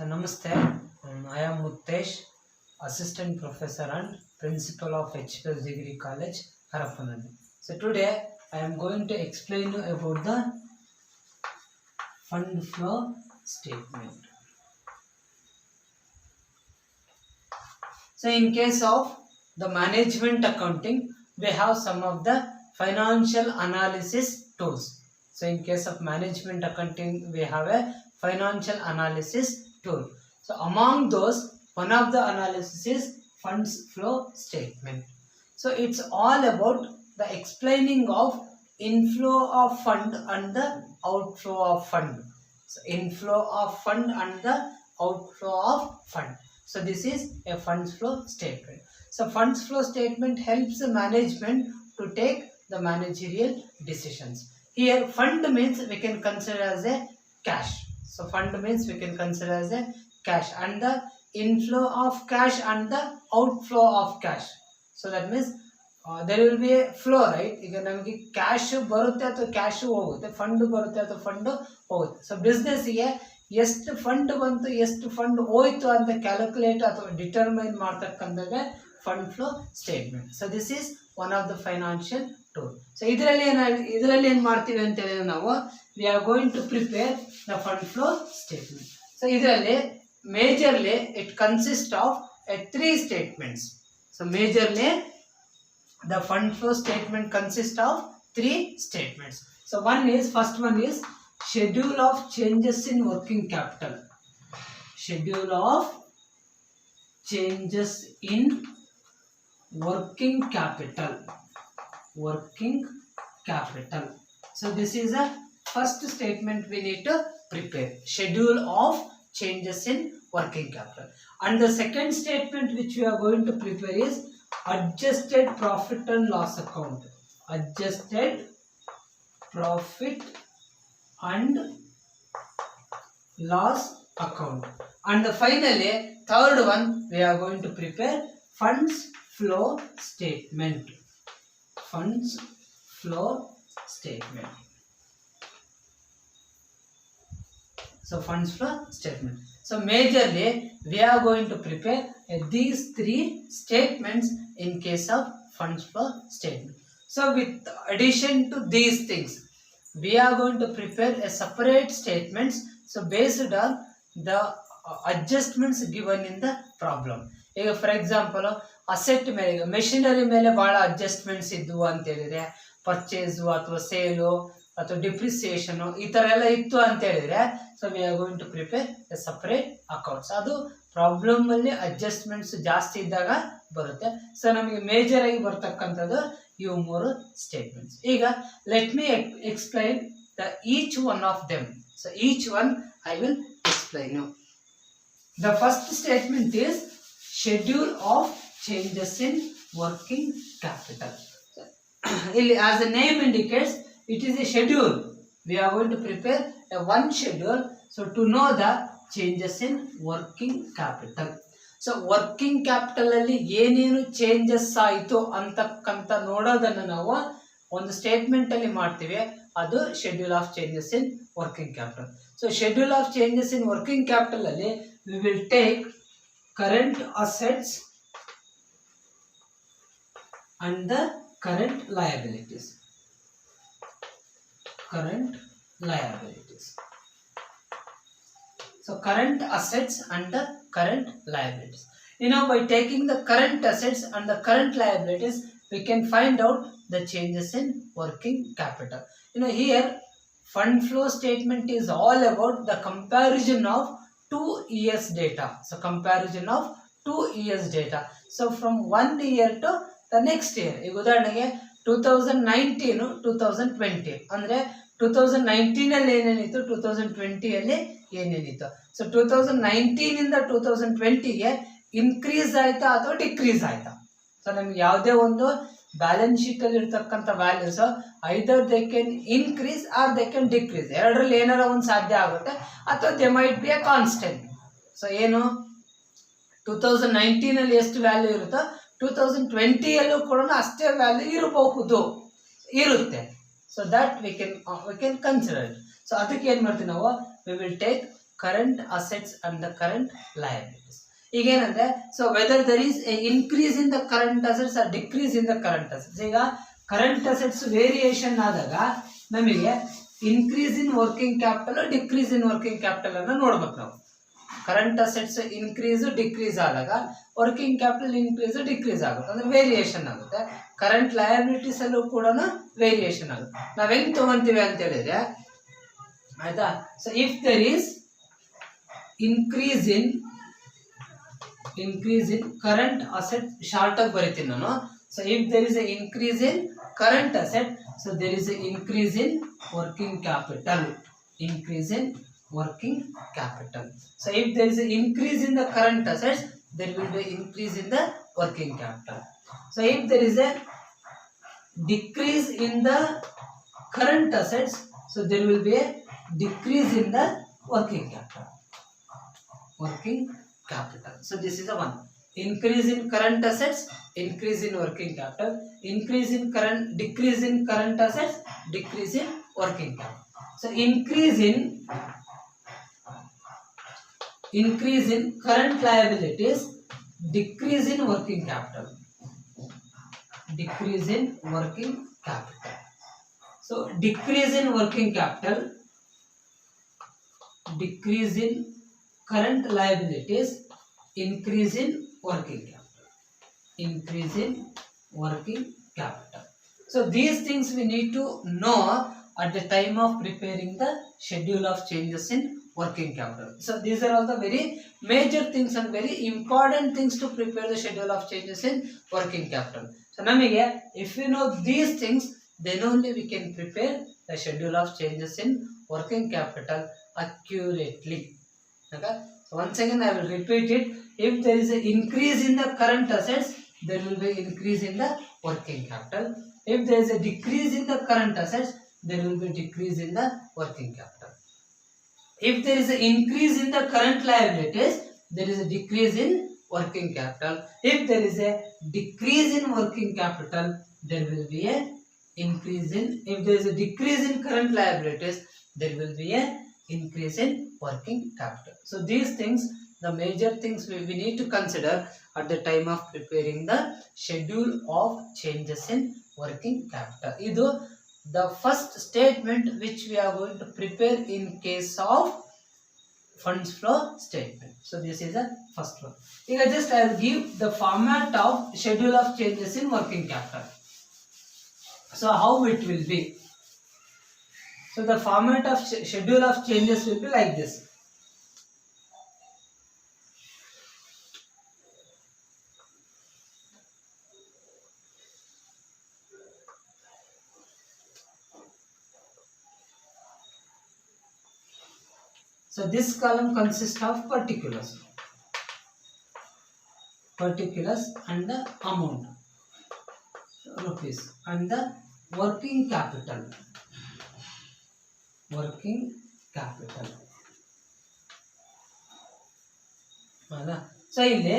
So namaste, I am Muttesh, Assistant Professor and Principal of HPS Degree College, Harapanadi. So today I am going to explain you about the fund flow statement. So in case of the management accounting, we have some of the financial analysis tools. So in case of management accounting, we have a financial analysis tool. So among those, one of the analysis is funds flow statement. So it's all about the explaining of inflow of fund and the outflow of fund. So inflow of fund and the outflow of fund. So this is a funds flow statement. So funds flow statement helps the management to take the managerial decisions. Here fund means we can consider as a cash. So fund means we can consider as a cash, and the inflow of cash and the outflow of cash. So that means there will be a flow, right? ಈಗ ನಮಗೆ cash ಬರುತ್ತೆ ಅಥವಾ cash ಹೋಗುತ್ತೆ, fund ಬರುತ್ತೆ ಅಥವಾ fund ಹೋಗುತ್ತೆ. So ಬಿಸ್ನೆಸ್ಗೆ ಎಷ್ಟು fund ಬಂತು ಎಷ್ಟು ಫಂಡ್ ಹೋಯ್ತು ಅಂತ ಕ್ಯಾಲ್ಕುಲೇಟ್ ಅಥವಾ ಡಿಟರ್ಮೈನ್ ಮಾಡ್ತಕ್ಕಂಥದ್ದೇ fund flow statement. So this is one of the financial tool. So ಇದರಲ್ಲಿ ಏನು ಮಾಡ್ತೀವಿ ಅಂತ ಹೇಳಿದ್ರೆ ನಾವು we are going to prepare the fund flow statement. So ಇದರಲ್ಲಿ majorly it consist of 3 statements. So majorly the fund flow statement consists of 3 statements. So first one is schedule of changes in working capital. Schedule of changes in working capital. Working capital. So this is a first statement we need to prepare. Schedule of changes in working capital. And the second statement which we are going to prepare is adjusted profit and loss account. Adjusted profit and loss account. And finally third one we are going to prepare funds flow statement. Funds flow statement. So funds flow statement. So majorly we are going to prepare these 3 statements in case of funds flow statement. So with addition to these things, we are going to prepare a separate statements. So based on the adjustments given in the problem. ಈಗ for example asset ಮೇಲೆ, machinery ಮೇಲೆ ಭಾಳ adjustments ಇದ್ವು ಅಂತ ಹೇಳಿದ್ರೆ, purchase ಅಥವಾ sale ಅಥವಾ ಡಿಪ್ರಿಸಿಯೇಷನು ಈ ಥರ ಎಲ್ಲ ಇತ್ತು ಅಂತ ಹೇಳಿದ್ರೆ, so we are going to prepare a separate accounts. ಅದು ಪ್ರಾಬ್ಲಮ್ ಅಲ್ಲಿ ಅಡ್ಜಸ್ಟ್ಮೆಂಟ್ಸ್ ಜಾಸ್ತಿ ಇದ್ದಾಗ ಬರುತ್ತೆ. ಸೊ ನಮಗೆ ಮೇಜರ್ ಆಗಿ ಬರ್ತಕ್ಕಂಥದ್ದು ಇವು 3 ಸ್ಟೇಟ್ಮೆಂಟ್ಸ್. ಈಗ let me explain the each one of them. So each one I will explain you. The first statement is schedule of changes in working capital. ಇಲ್ಲಿ as the name indicates, it is a schedule. We are going to prepare one schedule, so to know the changes in working capital. So working capital ಅಲ್ಲಿ ಏನೇನು changes ಆಯಿತು ಅಂತಕ್ಕಂಥ ನೋಡೋದನ್ನು ನಾವು ಒಂದು statement ಅಲ್ಲಿ ಮಾಡ್ತೀವಿ. ಅದು schedule of changes in working capital. So schedule of changes in working capital ಅಲ್ಲಿ we will take current assets and the current liabilities. Current liabilities. So current assets and the current liabilities. By taking the current assets and the current liabilities, we can find out the changes in working capital. Here fund flow statement is all about the comparison of 2 years data. So comparison of 2 years data. So from 1 year to the next year. ಈಗ ಉದಾಹರಣೆಗೆ 2019 2020 ಅಂದ್ರೆ 2019 ಅಲ್ಲಿ ಏನೇನಿತ್ತು, 2020 ಅಲ್ಲಿ ಏನೇನಿತ್ತು. So 2019 ಇಂದ 2020ಗೆ increase ಆಯ್ತಾ ಅಥವಾ decrease ಆಯ್ತಾ? So ನಮ್ಗೆ ಯಾವುದೇ ಒಂದು ಬ್ಯಾಲೆನ್ಸ್ ಶೀಟ್ ಅಲ್ಲಿ ಇರ್ತಕ್ಕಂಥ values either they can increase are they can decrease. ಎರಡರಲ್ಲಿ ಏನಾರ ಒಂದು ಸಾಧ್ಯ ಆಗುತ್ತೆ, ಅಥವಾ they might be A constant. So ಏನು 2019 ಅಲ್ಲಿ ಎಷ್ಟು ವ್ಯಾಲ್ಯೂ ಇರುತ್ತೋ 2020 ಅಲ್ಲೂ ಕೂಡ ಅಷ್ಟೇ ವ್ಯಾಲ್ಯೂ ಇರುತ್ತೆ. So that we can consider it. So ಅದಕ್ಕೆ ಏನು ಮಾಡ್ತೀವಿ ನಾವು, we will take current assets and the current liabilities. ಈಗ ಏನಂದ್ರೆ, so whether there is a increase in the current assets or decrease in the current assets. ಈಗ current assets variation ಆದಾಗ ನಮಗೆ increase in working capital, decrease in working capital ಅನ್ನು ನೋಡ್ಬೇಕು ನಾವು. Current assets increase decrease ಆದಾಗ working capital increase decrease ಆಗುತ್ತೆ, ಅಂದ್ರೆ variation ಆಗುತ್ತೆ. ಕರೆಂಟ್ ಲಯಬಿಲಿಟೀಸ್ ಅಲ್ಲೂ ಕೂಡ ವೇರಿಯೇಷನ್ ಆಗುತ್ತೆ. ನಾವ್ ಹೆಂಗ್ ತಗೊಂತೀವಿ ಅಂತ ಹೇಳಿದ್ರೆ, ಆಯ್ತಾ, so if there is increase in current asset, short ಆಗಿ ಬರೀತೀನಿ ನಾನು. So if there is a increase in current asset, so there is a increase in working capital. Increase in working capital. So if there is an increase in the current assets, there will be increase in the working capital. So if there is a decrease in the current assets, so there will be a decrease in the working capital. Working capital. So this is the one. Increase in current assets, increase in working capital. Decrease in current assets, decrease in working capital. So increase in current liabilities, decrease in working capital. Decrease in working capital. So decrease in working capital, decrease in current liabilities, increase in working capital. Increase in working capital. So these things we need to know at the time of preparing the schedule of changes in working capital. So these are all the very major things and very important things to prepare the schedule of changes in working capital. So namige if we know these things, then only we can prepare the schedule of changes in working capital accurately. Okay? So once again I will repeat it. If there is an increase in the current assets, there will be increase in the working capital. If there is a decrease in the current assets, there will be decrease in the working capital. If there is an increase in the current liabilities, there is a decrease in working capital. If there is a decrease in working capital, there will be a increase in. If there is a decrease in current liabilities, there will be a increase in working capital. So these things, the major things we need to consider at the time of preparing the schedule of changes in working capital. Idu the first statement which we are going to prepare in case of funds flow statement. So this is the first one. Here just I will give the format of schedule of changes in working capital. So how it will be? So the format of schedule of changes will be like this. So this column consists of particulars and the amount, rupees, and the working capital. So ಇಲ್ಲಿ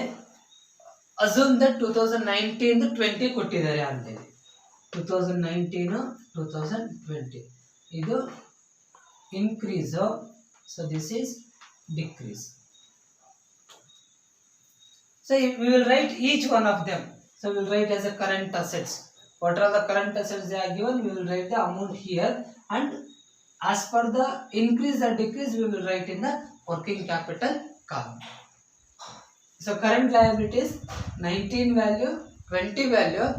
assume that 2019 20 ಕೊಟ್ಟಿದ್ದಾರೆ ಅಂತೇಳಿ, 2019 2020 ಇದು increase. So this is decrease. So we will write each one of them. So we will write as a current assets. What are the current assets they are given? We will write the amount here, and as per the increase or decrease, we will write in the working capital column. So current liabilities 19 value, 20 value.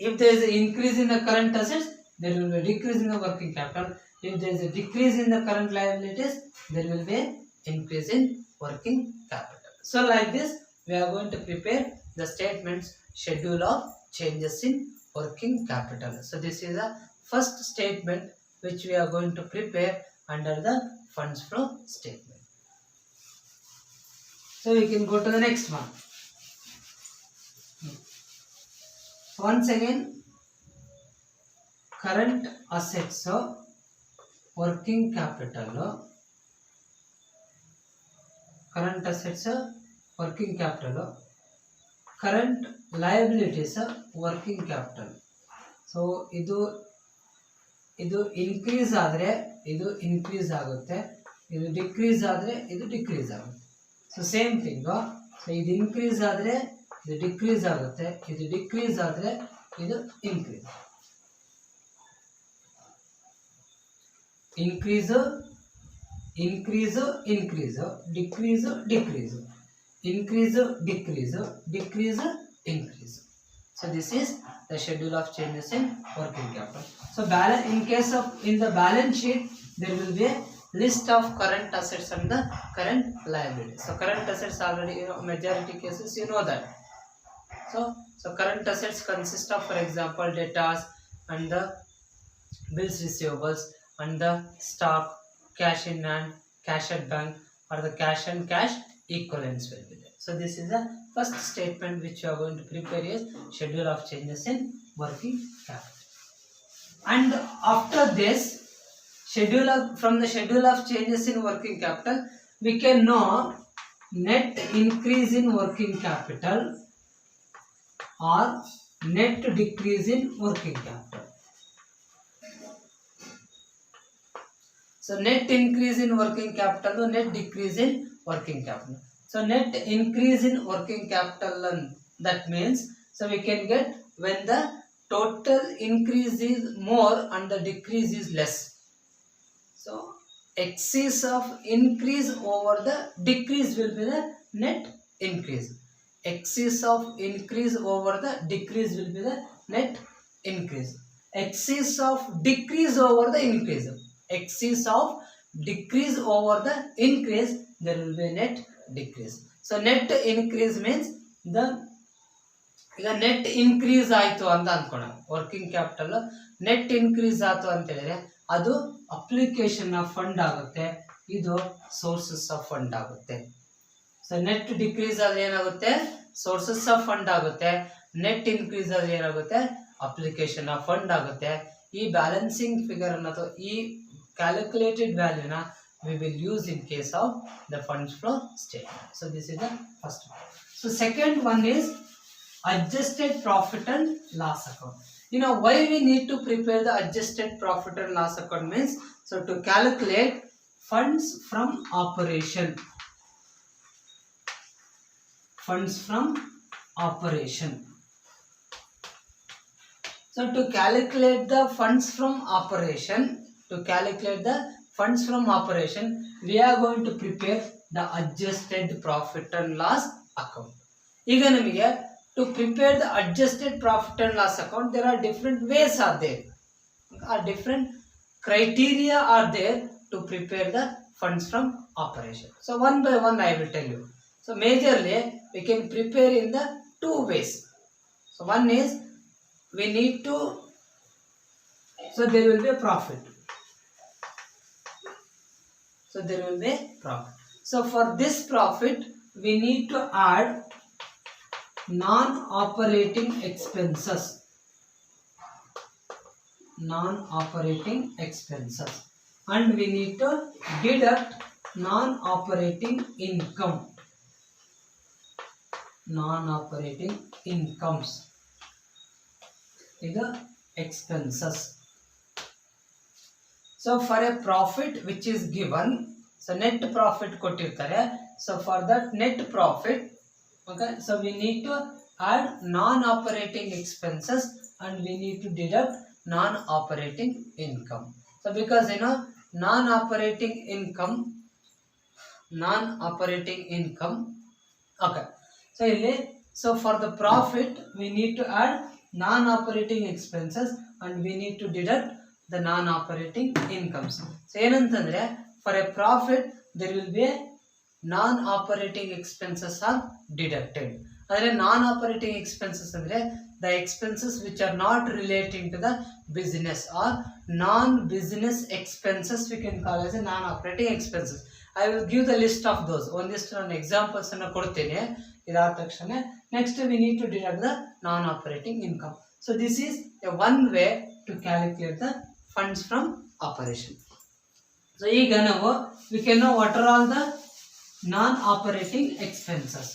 If there is an increase in the current assets, there will be a decrease in the working capital. If there is a decrease in the current liabilities, there will be an increase in working capital. So like this, we are going to prepare the statements schedule of changes in working capital. So this is the first statement which we are going to prepare under the funds flow statement. So we can go to the next one. Once again, current assets, working capital, current assets, working capital, current liabilities, working capital. So ಇದು increase ಆದರೆ ಇದು increase ಆಗುತ್ತೆ, ಇದು decrease ಆದರೆ ಇದು decrease ಆಗುತ್ತೆ. So same thing. So ಇದು increase ಆದರೆ ಇದು ಡಿಕ್ರೀಸ್ ಆಗುತ್ತೆ, ಇದು ಡಿಕ್ರೀಸ್ ಆದರೆ ಇದು increase. Increase increase increase, decrease decrease, increase decrease, decrease increase. So this is the schedule of changes in working capital. So in the balance sheet there will be a list of current assets and the current liabilities. So current assets already, majority cases you know that. So current assets consist of, for example, debtors and the bills receivables and the stock, cash in hand, cash at bank, or the cash and cash equivalents will be there. So this is the first statement which you are going to prepare is schedule of changes in working capital. And after this from the schedule of changes in working capital, we can know net increase in working capital or net decrease in working capital. So net increase in working capital, net decrease in working capital. So net increase in working capital, that means, so we can get when the total increase is more and the decrease is less. So excess of increase over the decrease will be the net increase. Excess of increase over the decrease will be the net increase. Excess of decrease over the increase. Excess of decrease over the increase, there will be net decrease. So net increase means ಈಗ net increase ಆಯಿತು ಅಂತ ಅಂದ್ಕೊಳ್ಳೋಣ. Working capital net increase ಆಯಿತು ಅಂತ ಹೇಳಿದ್ರೆ ಅದು application of fund ಆಗುತ್ತೆ, ಇದು sources of fund ಆಗುತ್ತೆ. ಸೊ ನೆಟ್ ಡಿಕ್ರೀಸ್ ಆದ್ರೆ ಏನಾಗುತ್ತೆ, ಸೋರ್ಸಸ್ ಆಫ್ ಫಂಡ್ ಆಗುತ್ತೆ. ನೆಟ್ ಇನ್ಕ್ರೀಸ್ ಆದ್ರೆ ಏನಾಗುತ್ತೆ, ಅಪ್ಲಿಕೇಶನ್ ಆಫ್ ಫಂಡ್ ಆಗುತ್ತೆ. ಈ ಬ್ಯಾಲೆನ್ಸಿಂಗ್ ಫಿಗರ್ ಅನ್ನು ಅಥವಾ ಈ calculated ವ್ಯಾಲ್ಯೂನ we will use in case of the funds flow statement. So this is the first one. So second one is adjusted profit and loss account. Why we need to prepare the adjusted profit and loss account means, so to calculate funds from operation. Funds from operation. So to calculate the funds from operation, we are going to prepare the adjusted profit and loss account. ಈಗ ನಮಗೆ to prepare the adjusted profit and loss account, there are different ways are there, different criteria are there to prepare the funds from operation. So one by one I will tell you. So majorly we can prepare in the two ways. So one is we need to, so there will be a profit. So there will be profit. So for this profit we need to add non-operating expenses. Non-operating expenses. And we need to deduct non-operating income. Non-operating incomes. These are expenses. So for a profit which is given, so net profit kotirtare. So for that net profit, okay, so we need to add non-operating expenses and we need to deduct non-operating income. So because non-operating income, okay. So for the profit we need to add non-operating expenses and we need to deduct the non-operating incomes. So ಏನಂತಂದ್ರೆ for a profit there will be a non-operating expenses are deducted. ಅಂದ್ರೆ non-operating expenses ಅಂದ್ರೆ the expenses which are not relating to the business or non-business expenses we can call as a non-operating expenses. I will give the list of those. ಒಂದಿಷ್ಟು ನಾನು examples ಅನ್ನು ಕೊಡ್ತೇನೆ. ಇದಾದ ತಕ್ಷಣ next we need to deduct the non-operating income. So this is a one way to calculate the funds from operation. So ಈಗ ನಾವು we can know what are all the non-operating expenses.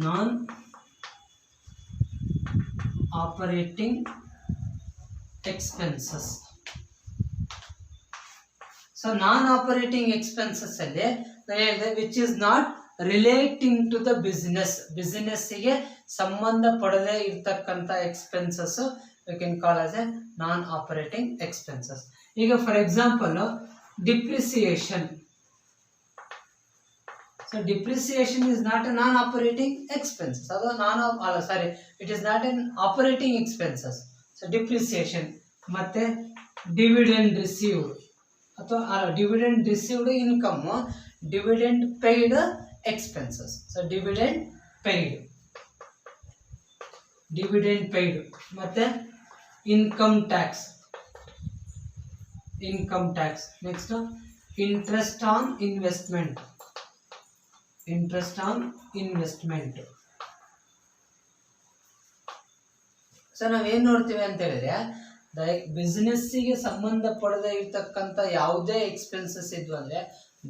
Non-operating expenses. So non operating expenses ಅಲ್ಲಿ which is not relating to the ಬಿಸಿನೆಸ್ಸಿಗೆ ಸಂಬಂಧ ಪಡದೇ ಇರ್ತಕ್ಕಂಥ expenses we can call as a non operating expenses. ಈಗ for example depreciation. So depreciation is not a non operating expenses. ಅದು it is not an operating expenses. So depreciation. ಮತ್ತೆ dividend received ಅಥವಾ dividend received income, dividend paid expenses. So dividend paid ಮತ್ತೆ income tax. Next interest on investment. So ನಾವೇನ್ ನೋಡ್ತೀವಿ ಅಂತ ಹೇಳಿದ್ರೆ ಬಿಸ್ನೆಸ್ಸಿಗೆ ಸಂಬಂಧ ಪಡದೇ ಇರ್ತಕ್ಕಂಥ ಯಾವುದೇ ಎಕ್ಸ್ಪೆನ್ಸಸ್ ಇದ್ವು ಅಂದ್ರೆ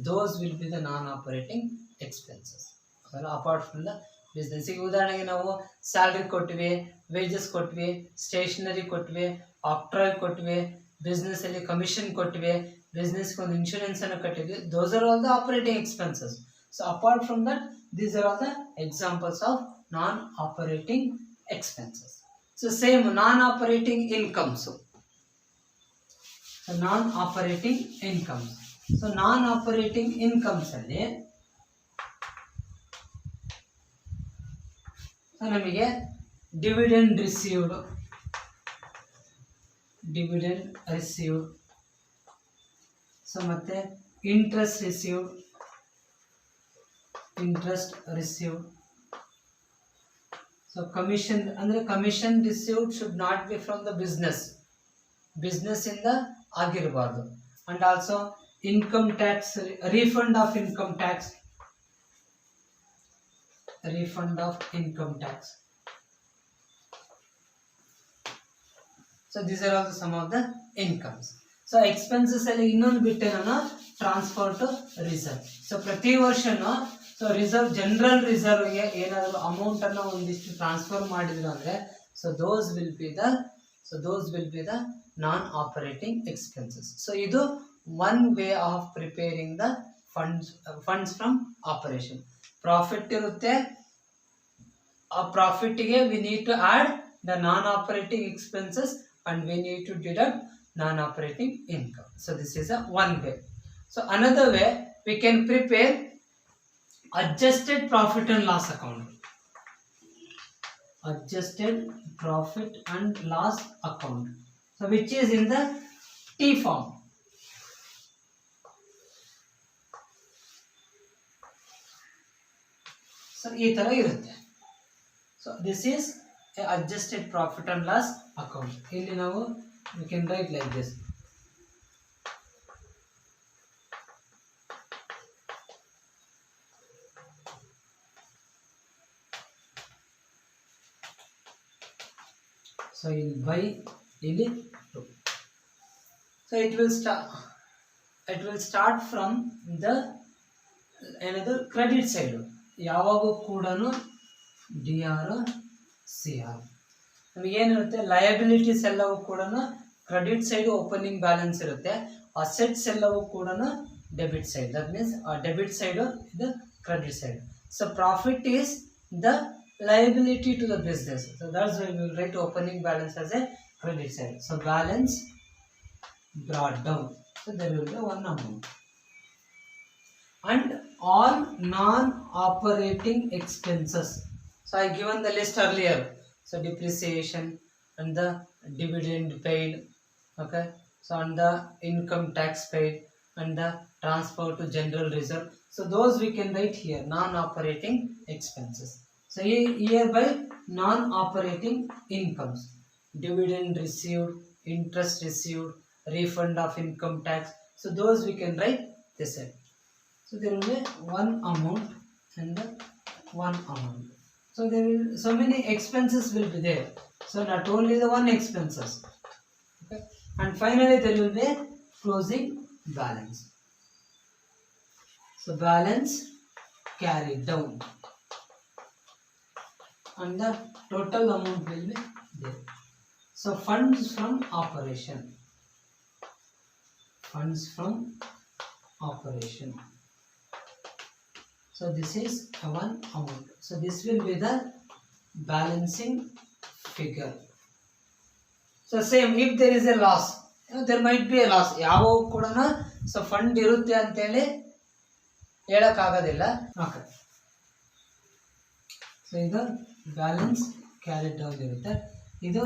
those will be the non operating expenses apart from the business. ಈಗ ಉದಾಹರಣೆಗೆ ನಾವು ಸ್ಯಾಲ್ರಿ ಕೊಟ್ವಿ, ವೇಜಸ್ ಕೊಟ್ವಿ, ಸ್ಟೇಷನರಿ ಕೊಟ್ವಿ, ಆಕ್ಟ್ರಾಯ್ ಕೊಟ್ವಿ, ಬಿಸ್ನೆಸ್ ಅಲ್ಲಿ ಕಮಿಷನ್ ಕೊಟ್ವಿ, ಬಿಸ್ನೆಸ್ಗೆ ಒಂದು ಇನ್ಶೂರೆನ್ಸ್ ಅನ್ನು ಕಟ್ಟಿದ್ವಿ. Those are all the operating expenses. So apart from that these are all the examples of non operating expenses. So same non-operating incomes. So non-operating incomes ಅಲ್ಲಿ ನಮಗೆ ಡಿವಿಡೆಂಡ್ ರಿಸೀವ್ಡ್, ಸೊ ಮತ್ತೆ interest received. So commission received should not be from the business ಇಂದ ಆಗಿರಬಾರ್ದು. And also income tax, refund of income tax. So these are also some of the incomes. So expenses ಅಲ್ಲಿ ಇನ್ನೊಂದು ಬಿಟ್ಟೆ ನಾನು transfer to reserve. So ಪ್ರತಿ ವರ್ಷನೂ general ರಿಸರ್ವ್ಗೆ ಏನಾದರೂ amount ಅನ್ನು ಒಂದಿಷ್ಟು ಟ್ರಾನ್ಸ್ಫರ್ ಮಾಡಿದ್ರು ಅಂದ್ರೆ those will be the non operating expenses. So ಇದು one way of preparing the funds from operation. Profit ಇರುತ್ತೆ, ಆ ಪ್ರಾಫಿಟ್ಗೆ we need to add the non operating expenses and we need to deduct non operating income. So this is a one way. So another way we can prepare adjusted profit and loss account. So which is in the T form. So ee ತರ ಇರುತ್ತೆ. So this is a adjusted profit and loss account. ಇಲ್ಲಿ ನಾವು we can write like this. So ಇಲ್ಲಿ by ಇಲ್ಲಿ 2. So it will start from the another credit side. ಯಾವಾಗೂ ಕೂಡ DR CR ನಮಗೆ ಏನಿರುತ್ತೆ, ಲಯಬಿಲಿಟೀಸ್ ಎಲ್ಲವೂ ಕೂಡ ಕ್ರೆಡಿಟ್ ಸೈಡ್ ಓಪನಿಂಗ್ ಬ್ಯಾಲೆನ್ಸ್ ಇರುತ್ತೆ, ಅಸೆಟ್ಸ್ ಎಲ್ಲವೂ ಕೂಡ debit side. That means debit side ಇದು credit side. So profit is the liability to the business. So that's why we will write opening balance as a credit side. So balance brought down. So there will be one amount. And all non-operating expenses. So I given the list earlier. So depreciation and the dividend paid. Okay. So and the income tax paid and the transfer to general reserve. So those we can write here, non-operating expenses. So hereby non-operating incomes, dividend received, interest received, refund of income tax. So those we can write this side. So there will be one amount and one amount. So there will so many expenses will be there. So not only the one expenses. Okay. And finally there will be closing balance. So balance carried down. And the total amount will be there. So funds from operation. So this is one amount. So this will be the balancing figure. So same, if there is a loss, there might be a loss. ಯಾವಾಗ ಕೂಡ so fund ಇರುತ್ತೆ ಅಂತೇಳಿ ಹೇಳಕ್ಕಾಗೋದಿಲ್ಲ. Okay, so ಇದು balance carry down ಇರುತ್ತೆ. ಇದು